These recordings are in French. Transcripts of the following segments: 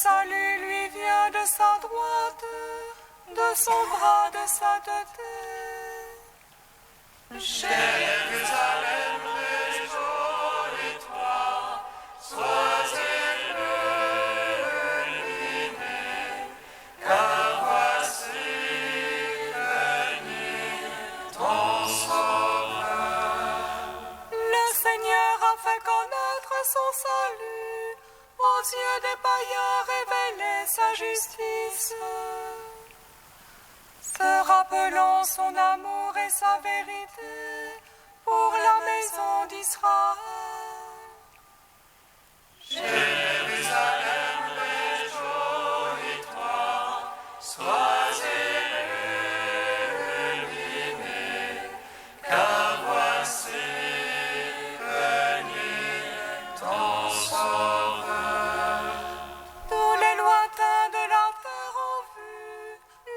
salut lui vient de sa droite, de son bras de sainteté. Jérusalem, réjouis-toi, sois illuminée, car voici venu ton sauveur. Le Seigneur a fait connaître son salut, aux yeux des païens révéler sa justice. Se rappelant son amour et sa vérité pour la maison d'Israël. Jérusalem, réjouis-toi, sois illuminée, car voici venu ton sauveur. Tous les lointains de la terre ont vu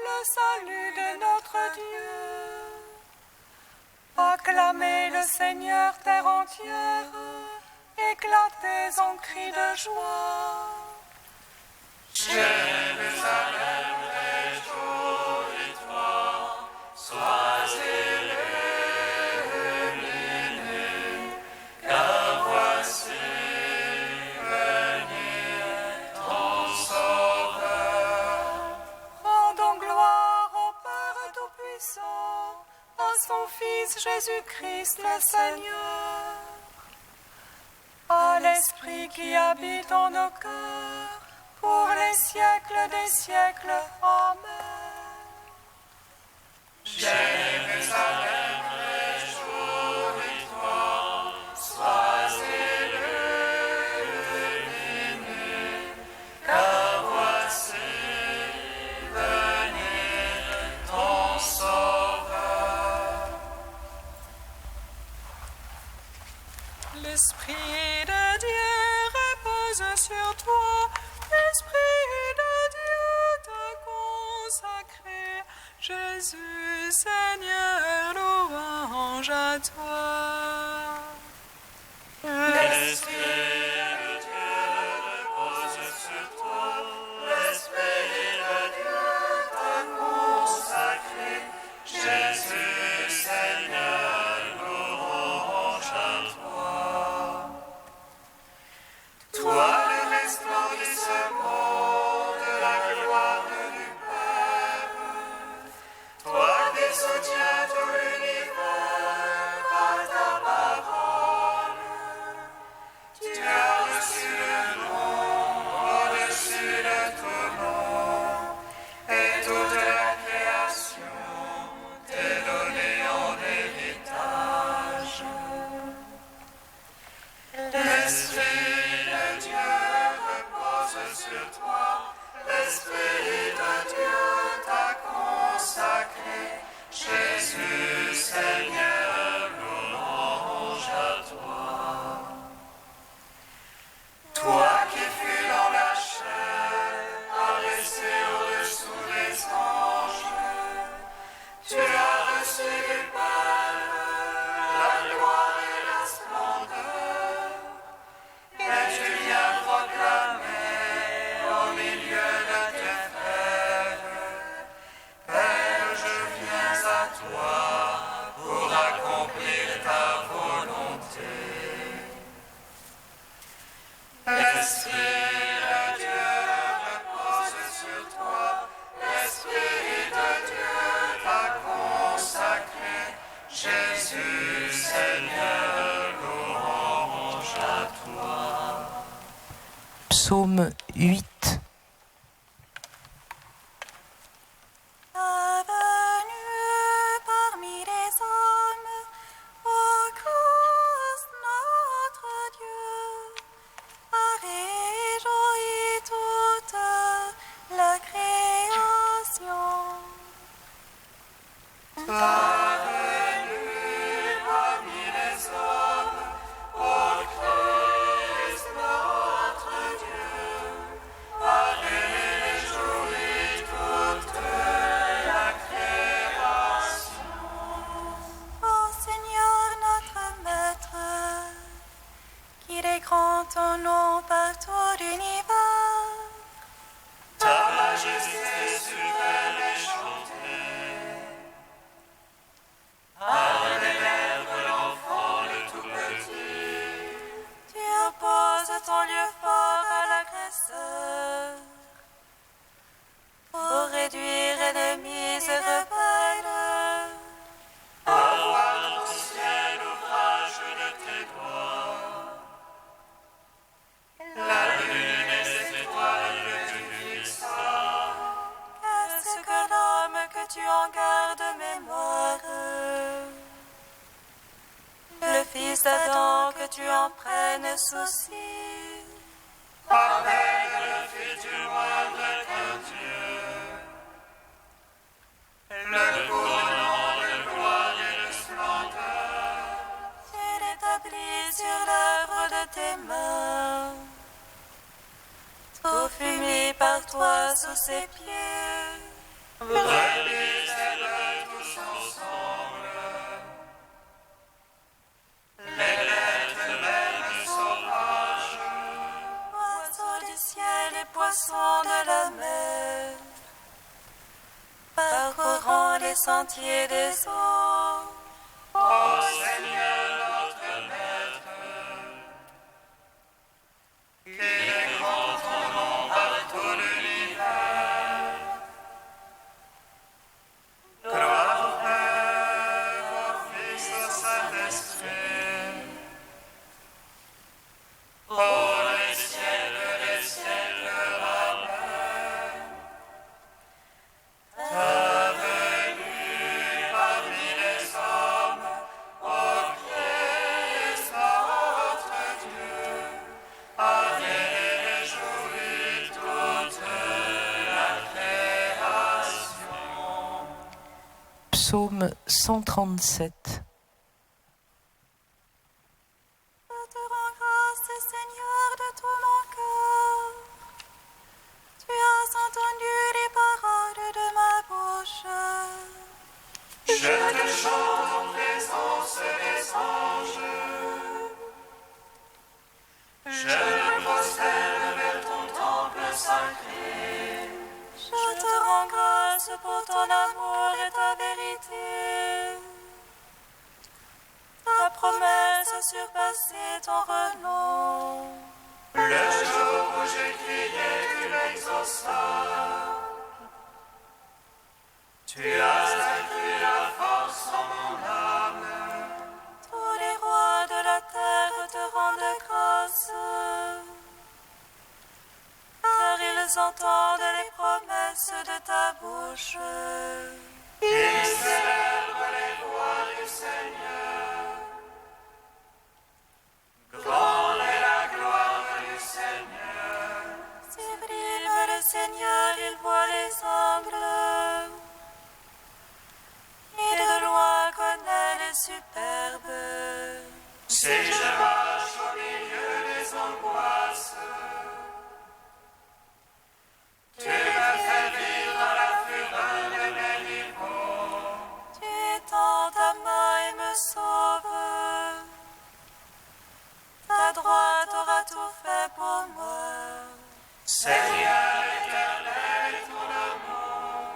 le salut de notre Dieu. Acclamez le Seigneur, terre entière, éclatez en cris de joie. Jérusalem, réjouis-toi, sois illuminée, car voici venu ton sauveur. Rendons gloire au Père Tout-Puissant, à son Fils Jésus-Christ le Seigneur, à l'Esprit qui habite en nos cœurs, pour les siècles des siècles. Amen. Jérusalem, réjouis-toi, sois illuminée, car voici venu ton sauveur. L'Esprit de Dieu repose sur toi, l'Esprit de Dieu t'a consacré. Jésus, Seigneur, louange à toi. L'Esprit de Dieu repose sur toi, l'Esprit de Dieu t'a consacré. Jésus, Seigneur, louange à toi. Toi, le resplendissement de la gloire du Père, toi qui soutiens tout l'univers par ta parole, tu as reçu le nom au-dessus de tout nom, et toute la création t'est donnée en héritage. L'Esprit de Dieu repose sur toi, l'Esprit de Dieu t'a consacré. Jésus, Seigneur, louange à toi. Toi qui fus dans la chair, abaissé au-dessous des anges, tu as reçu du Père la gloire et la splendeur, et tu viens proclamer au milieu de tes frères, Père, je viens à toi pour accomplir ta volonté. L'Esprit de Dieu repose sur toi, l'Esprit de Dieu t'a consacré. Jésus, Seigneur, louange à toi. Psaume 8. Avenue parmi les hommes, ô Christ notre Dieu, a réjoui toute la création. Avenue parmi les hommes, ô Christ notre Dieu, majesté suprême est chantée. Par les lèvres l'enfant le tout petit. Tu opposes ton lieu fort à l'agresseur. Pour réduire ennemis et rebelles. Avoir au ciel l'ouvrage de tes doigts. La lune et les étoiles que tu fixas. Qu'est-ce que l'homme que tu en gardes mémoire? Le fils d'Adam que tu en prennes souci. Avec le fils du moindre qu'un Dieu. Le couronnement de gloire et de splendeur. Tu l'établis sur l'œuvre de tes mains. Tout fut mis par toi sous ses pieds. Relisez-le tous ensemble. Les lettres mêmes sauvages. Oiseaux du ciel et poissons de la mer. Parcourant les sentiers des eaux. Ô Seigneur notre Maître, qu'il est grand ton nom par tout l'univers. Gloire au Père, au Fils, au Saint-Esprit, pour les siècles, Amen. Ta venue parmi les hommes, ô Christ, notre Dieu, avait réjoui toute la création. Psaume 137. Je te rends grâce, Seigneur, de tout mon cœur. Tu as entendu les paroles de ma bouche. Je te chante en présence des anges. Je me prosterne vers ton temple sacré. Je te rends grâce pour ton amour et ta vérité. Ta promesse a surpassé ton renom. Le jour où j'ai crié, tu m'exauças. Tu as accru la force en mon âme. Tous les rois de la terre te rendent grâce. Car ils entendent les promesses de ta bouche. Ils célèbrent les voies du Seigneur. Grande est la gloire du Seigneur. Sublime le Seigneur, il voit les humbles. Et de loin connaît les superbes. Si je marche au milieu des angoisses, tu me fais vivre dans la fureur de mes niveaux. Tu étends ta main et me sauve. Ta droite aura tout fait pour moi. Seigneur éternel, ton amour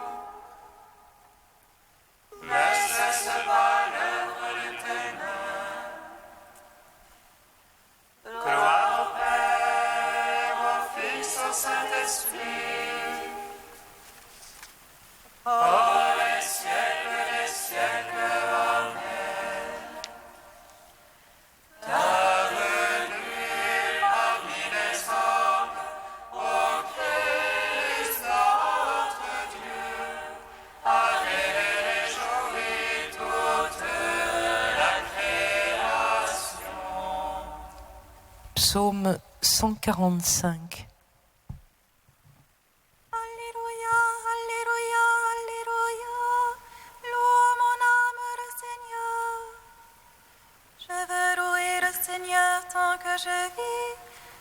ne cesse pas l'œuvre de tes mains. Gloire au Père, au Fils, au Saint-Esprit. Oh, les siècles, Amen. Ta venue parmi les hommes, ô Christ, notre Dieu, avait réjoui toute la création. Psaume 145. Alléluia, Alléluia, Alléluia. Loue mon âme le Seigneur. Je veux louer le Seigneur tant que je vis.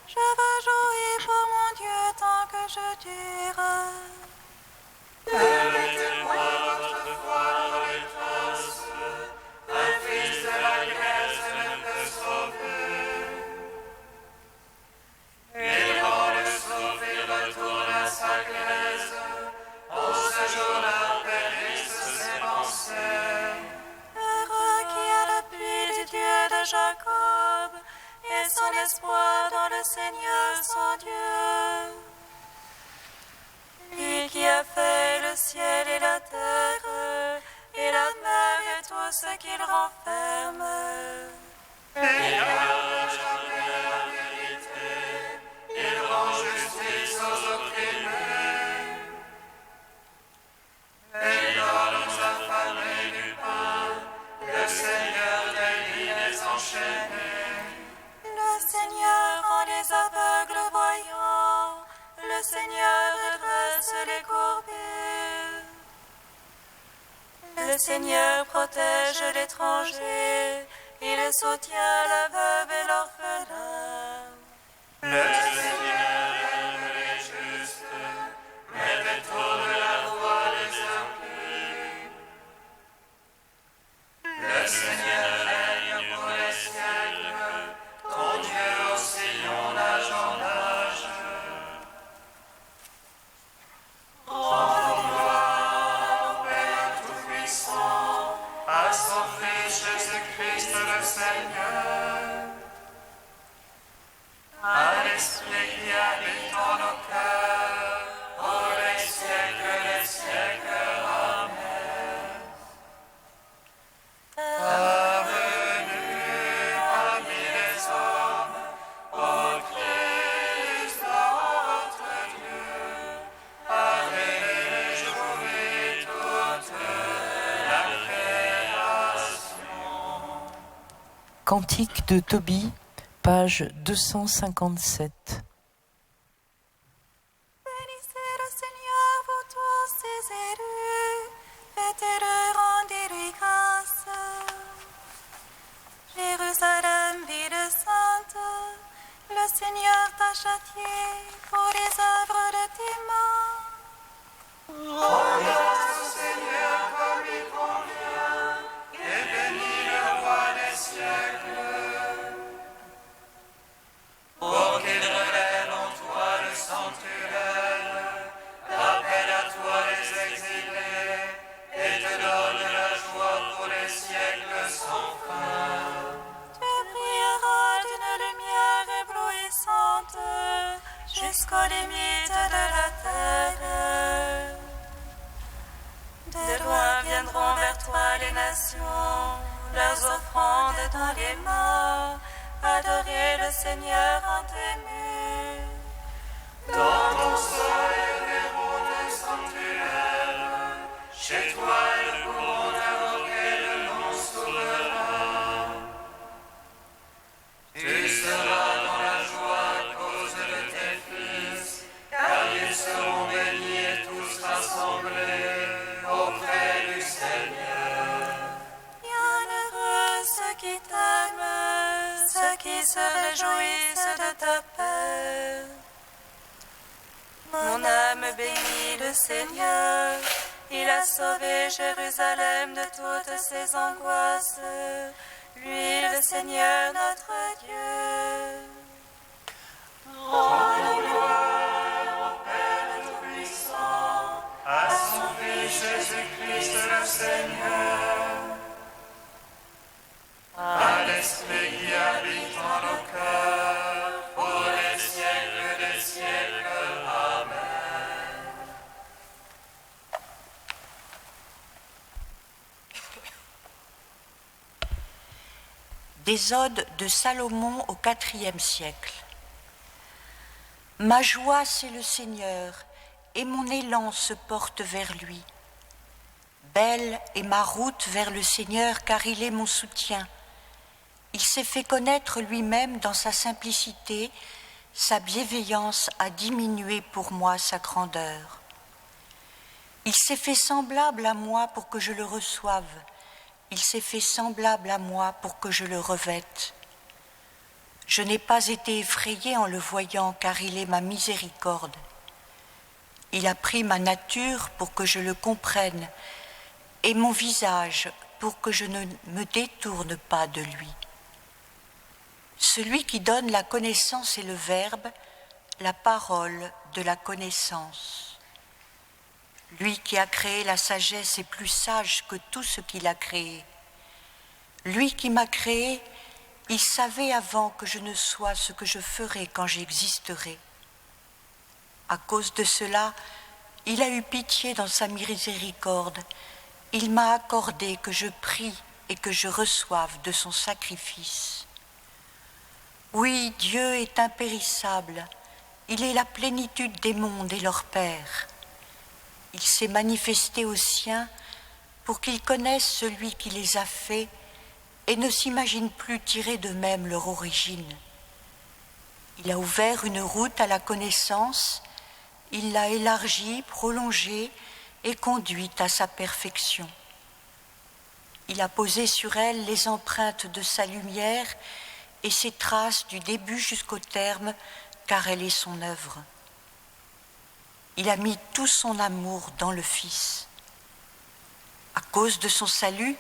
Je veux jouer pour mon Dieu tant que je dure. Permettez-moi votre foi dans les traces, un fils de la Grèce ne peut sauver. Et quand le sauvé retourne à sa Grèce, ce qu'il renferme. Il garde jamais la vérité, il rend justice aux opprimés. Il donne aux affamés du pain, le Seigneur délie les enchaînés. Le Seigneur rend les aveugles voyants, le Seigneur redresse les courbés. Le Seigneur protège l'étranger, il soutient la veuve et l'orphelin. Le Seigneur aime les justes, mais détourne la voie des impies. Le Seigneur règne pour les siècles, ton Dieu oscillant d'âge en âge. Rendons gloire au Père Tout-Puissant, à son Fils Jésus-Christ le Seigneur, à l'Esprit qui habite en nos cœurs, pour les siècles des siècles. Amen. Ta venue parmi les hommes, ô Christ, notre Dieu, avec les jouets toute la création. Cantique de Tobie, page 257. Bénissez le Seigneur, vous tous ses élus, fêtez-le, rendez-lui grâce. Jérusalem, ville sainte, le Seigneur t'a châtié pour les œuvres de tes mains. Grâce au Seigneur comme il convient, et bénis le roi des siècles. Pour qu'il relève en toi le sanctuaire, rappelle à toi les exilés, et te donne la joie pour les siècles sans fin. Tu brilleras d'une lumière éblouissante jusqu'aux limites de la terre. De loin viendront vers toi les nations, leurs offrandes dans les mains, adorer le Seigneur en tes murs. Dans ton sol et verrou de sanctuaire, chez toi ils pourront invoquer le nom souverain. Tu seras dans la joie à cause de tes fils, car ils seront bénis et tous rassemblés auprès du Seigneur. Bienheureux ceux qui t'aiment, ceux qui se réjouissent de ta paix. Mon âme bénit le Seigneur, il a sauvé Jérusalem de toutes ses angoisses. Lui, le Seigneur notre Dieu. Rendons gloire au Père Tout-Puissant, à son Fils Jésus-Christ le Seigneur, à l'Esprit qui habite en nos cœurs, pour les siècles des siècles. Amen. Des odes de Salomon au IVe siècle. Ma joie, c'est le Seigneur, et mon élan se porte vers lui. Belle est ma route vers le Seigneur, car il est mon soutien. Il s'est fait connaître lui-même dans sa simplicité, sa bienveillance a diminué pour moi sa grandeur. Il s'est fait semblable à moi pour que je le reçoive. Il s'est fait semblable à moi pour que je le revête. Je n'ai pas été effrayée en le voyant, car il est ma miséricorde. Il a pris ma nature pour que je le comprenne, et mon visage pour que je ne me détourne pas de lui. Celui qui donne la connaissance est le Verbe, la parole de la connaissance. Lui qui a créé la sagesse est plus sage que tout ce qu'il a créé. Lui qui m'a créé, il savait avant que je ne sois ce que je ferai quand j'existerai. À cause de cela, il a eu pitié dans sa miséricorde. Il m'a accordé que je prie et que je reçoive de son sacrifice. Oui, Dieu est impérissable, il est la plénitude des mondes et leur Père. Il s'est manifesté aux siens pour qu'ils connaissent celui qui les a faits et ne s'imaginent plus tirer d'eux-mêmes leur origine. Il a ouvert une route à la connaissance, il l'a élargie, prolongée et conduite à sa perfection. Il a posé sur elle les empreintes de sa lumière et ses traces du début jusqu'au terme, car elle est son œuvre. Il a mis tout son amour dans le Fils. À cause de son salut,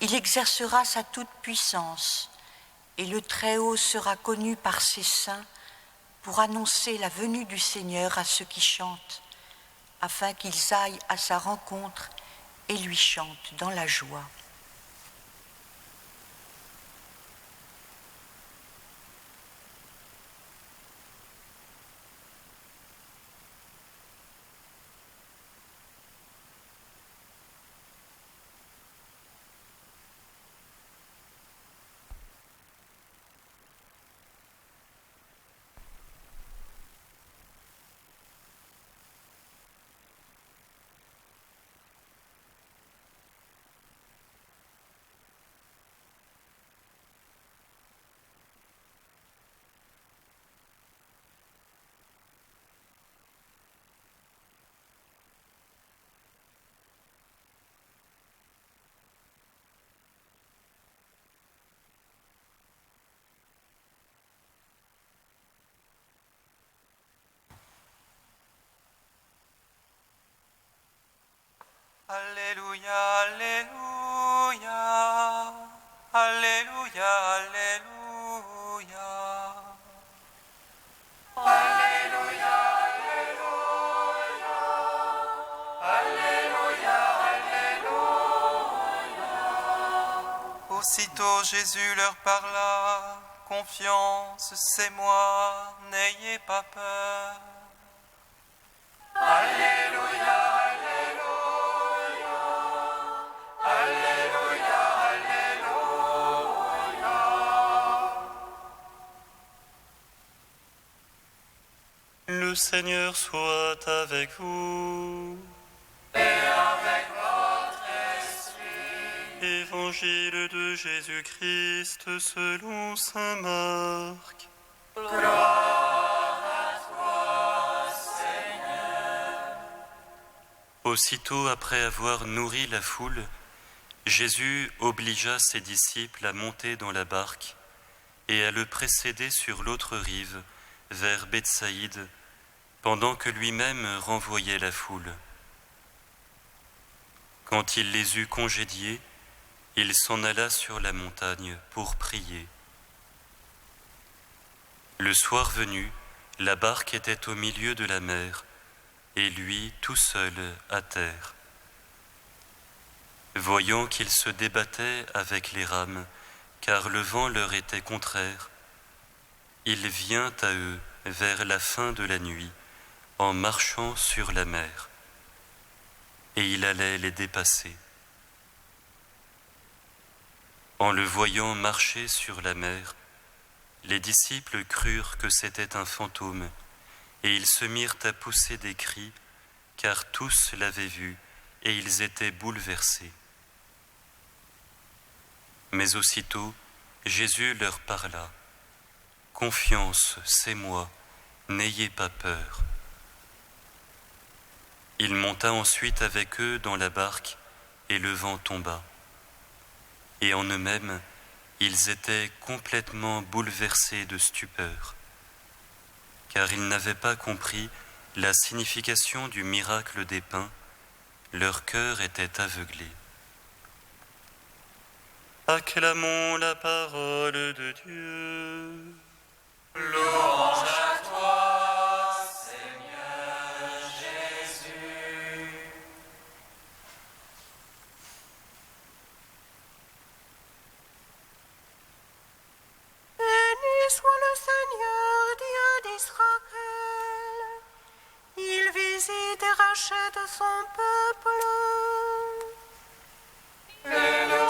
il exercera sa toute-puissance et le Très-Haut sera connu par ses saints pour annoncer la venue du Seigneur à ceux qui chantent, afin qu'ils aillent à sa rencontre et lui chantent dans la joie. Alléluia, Alléluia, Alléluia, Alléluia. Alléluia, Alléluia, Alléluia, Alléluia. Aussitôt Jésus leur parla, confiance, c'est moi, n'ayez pas peur. Alléluia, Alléluia, Alléluia, Alléluia. Le Seigneur soit avec vous. Et avec votre esprit. Évangile de Jésus-Christ selon saint Marc. Gloire à toi, Seigneur. Aussitôt après avoir nourri la foule, Jésus obligea ses disciples à monter dans la barque et à le précéder sur l'autre rive, vers Bethsaïde, pendant que lui-même renvoyait la foule. Quand il les eut congédiés, il s'en alla sur la montagne pour prier. Le soir venu, la barque était au milieu de la mer, et lui tout seul à terre. Voyant qu'il se débattait avec les rames, car le vent leur était contraire, il vient à eux vers la fin de la nuit, en marchant sur la mer, et il allait les dépasser. En le voyant marcher sur la mer, les disciples crurent que c'était un fantôme, et ils se mirent à pousser des cris, car tous l'avaient vu, et ils étaient bouleversés. Mais aussitôt, Jésus leur parla. « Confiance, c'est moi, n'ayez pas peur. » Il monta ensuite avec eux dans la barque, et le vent tomba. Et en eux-mêmes, ils étaient complètement bouleversés de stupeur, car ils n'avaient pas compris la signification du miracle des pains, leur cœur était aveuglé. Acclamons la parole de Dieu. Louange à toi, Seigneur Jésus. Béni soit le Seigneur, Dieu d'Israël. Il visite et rachète son peuple. Et nous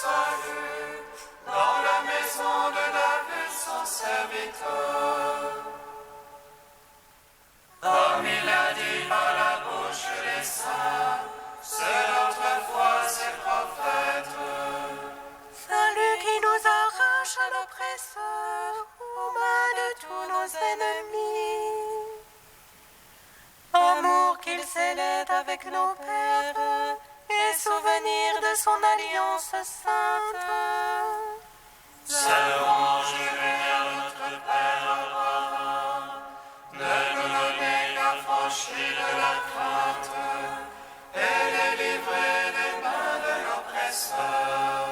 salut dans la maison de David, son serviteur. Comme il a dit par la bouche des saints, ceux d'autrefois ses prophètes. Salut qui nous arrache à l'oppresseur, aux mains de tous nos ennemis. Amour qu'il scellait avec nos pères, et souvenir de son alliance sainte. Sa louange vers notre Père Abraham, de nous donner l'affranchie de la crainte, et délivrer des mains de l'oppresseur.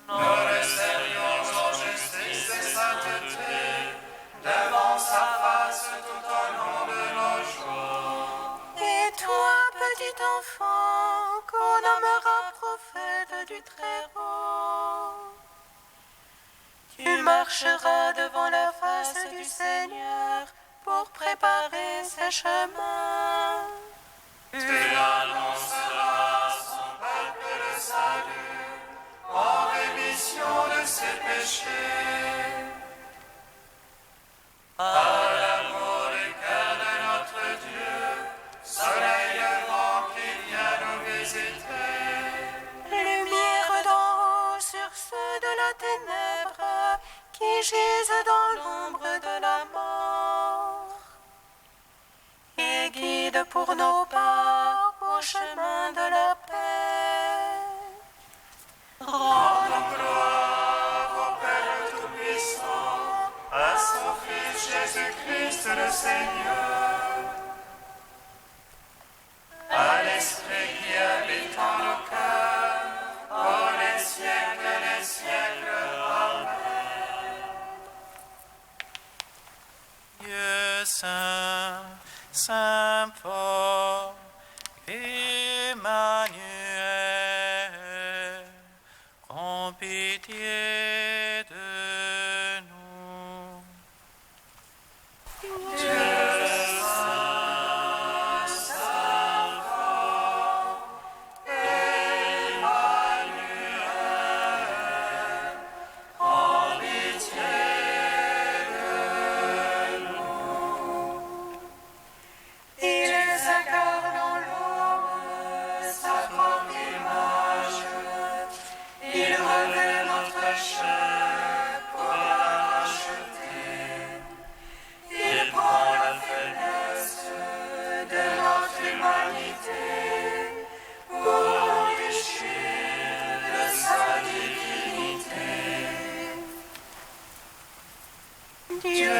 Nous le servions en justice et sainteté, devant sa face tout au long de nos jours. Et toi, petit enfant, qu'on nommera prophète du Très-Haut, tu marcheras devant la face du Seigneur pour préparer ses chemins. Tu annonceras à son peuple le salut, en rémission de ses péchés. Par l'amour du cœur de notre Dieu, soleil levant qui vient nous visiter. Lumière d'en haut sur ceux de la ténèbre qui gisent dans l'ombre de la mort. Et guide pour nos pas au chemin de la paix. Rendons gloire au Père Tout-Puissant, à son Fils Jésus-Christ le Seigneur, à l'Esprit qui habite en nos cœurs, pour les siècles des siècles. Amen. Dieu saint, saint fort, Emmanuel, prends pitié de nous. Il s'incarne en l'homme, sa propre image. Il revêt notre chair pour la racheter. Il prend la faiblesse de notre humanité pour l'enrichir de sa divinité. Dieu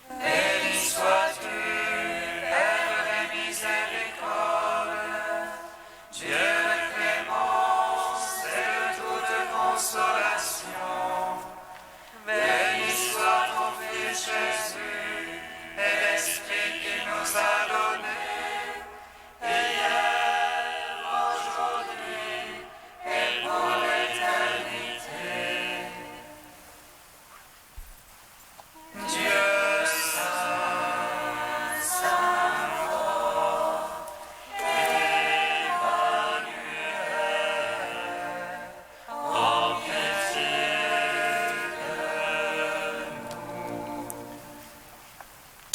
Béni sois-tu, Père de miséricorde, Dieu de clémence et de toute consolation. Béni soit ton Fils Jésus et l'Esprit qui nous a donné, hier, aujourd'hui et pour l'éternité. Dieu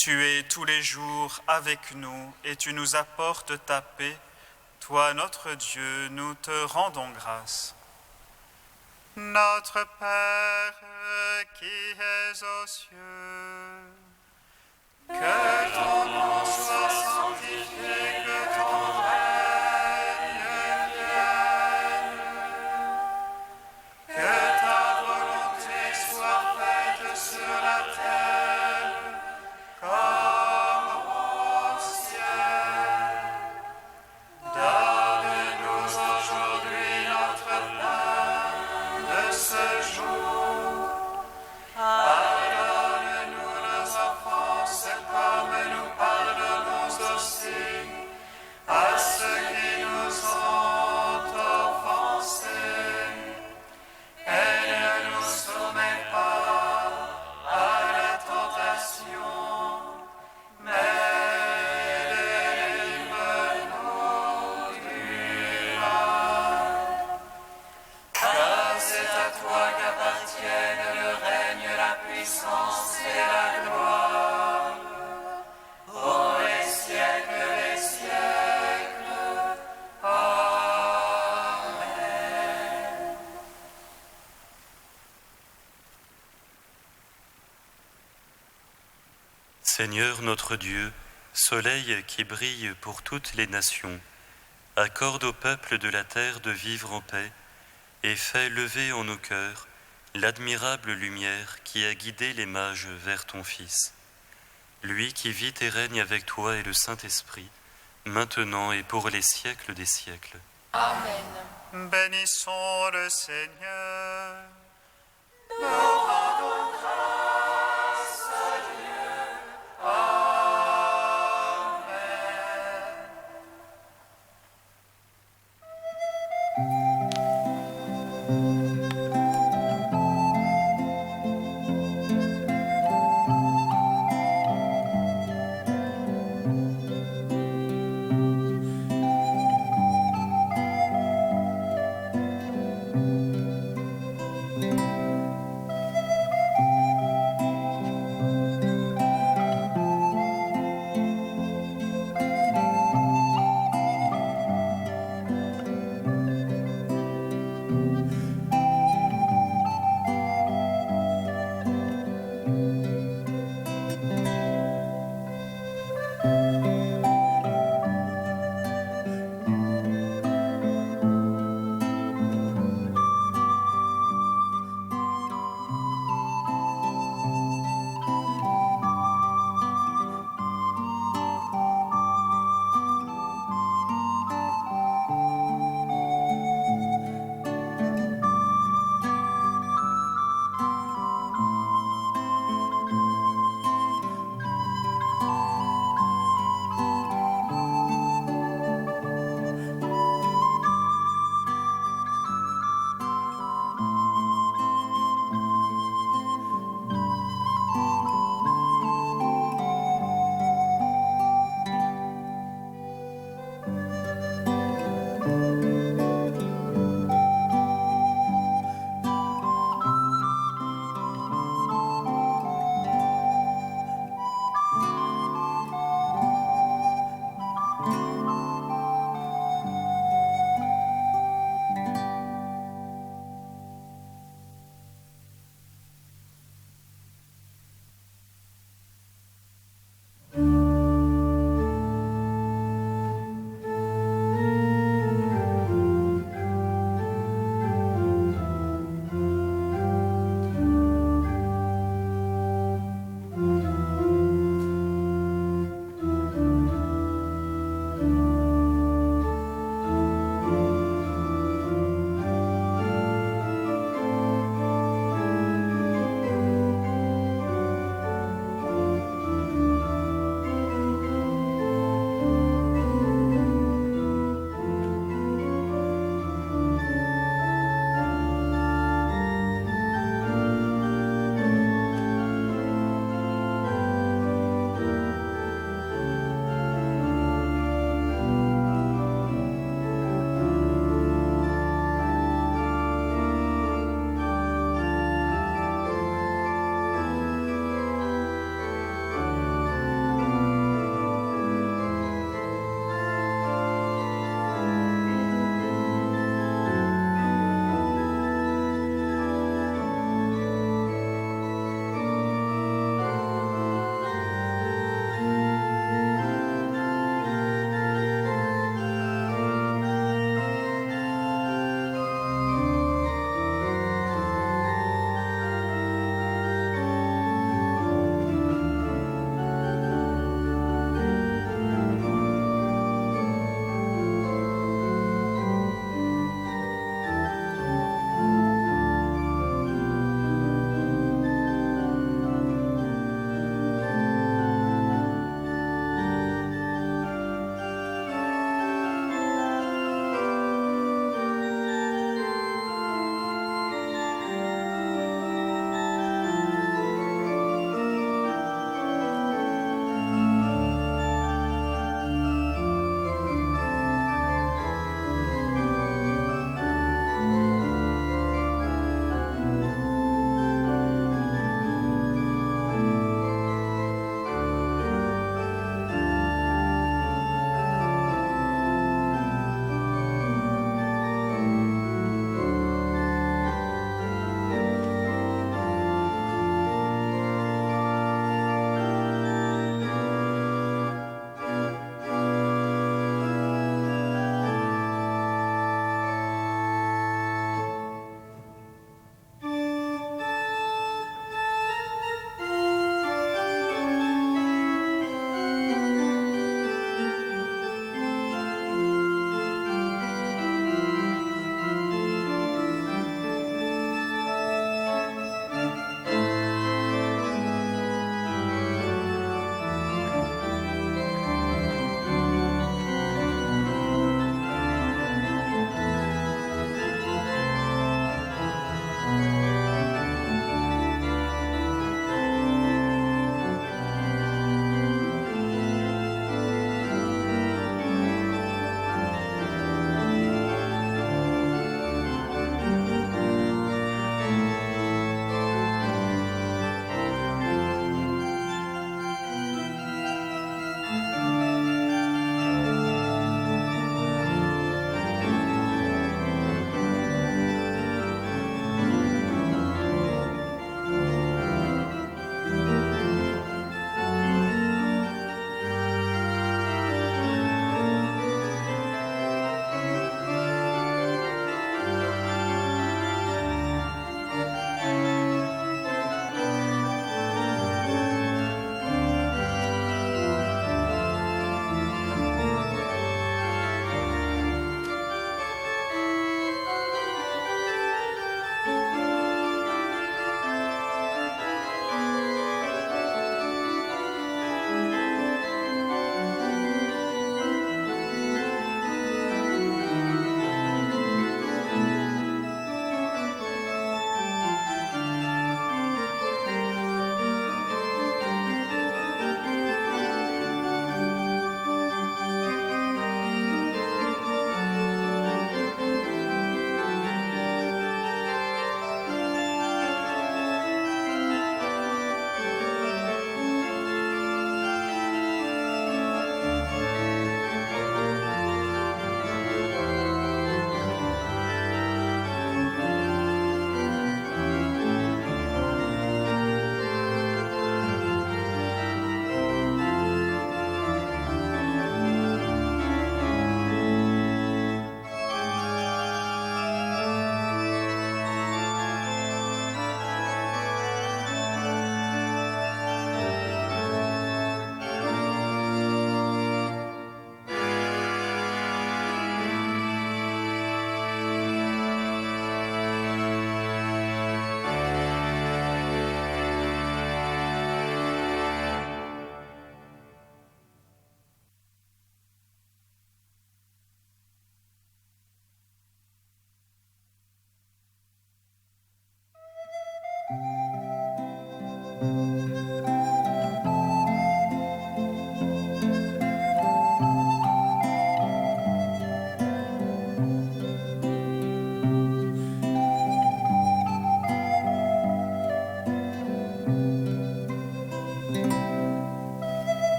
Tu es tous les jours avec nous et tu nous apportes ta paix. Toi, notre Dieu, nous te rendons grâce. Notre Père qui es aux cieux, que ton nom soit sanctifié, que ton règne vienne, que ta volonté soit faite sur la terre comme au ciel. Donne-nous aujourd'hui notre pain de ce jour. Pardonne-nous nos offenses comme Seigneur notre Dieu, soleil qui brille pour toutes les nations, accorde au peuple de la terre de vivre en paix et fais lever en nos cœurs l'admirable lumière qui a guidé les mages vers ton Fils. Lui qui vit et règne avec toi et le Saint-Esprit, maintenant et pour les siècles des siècles. Amen. Bénissons le Seigneur. Nous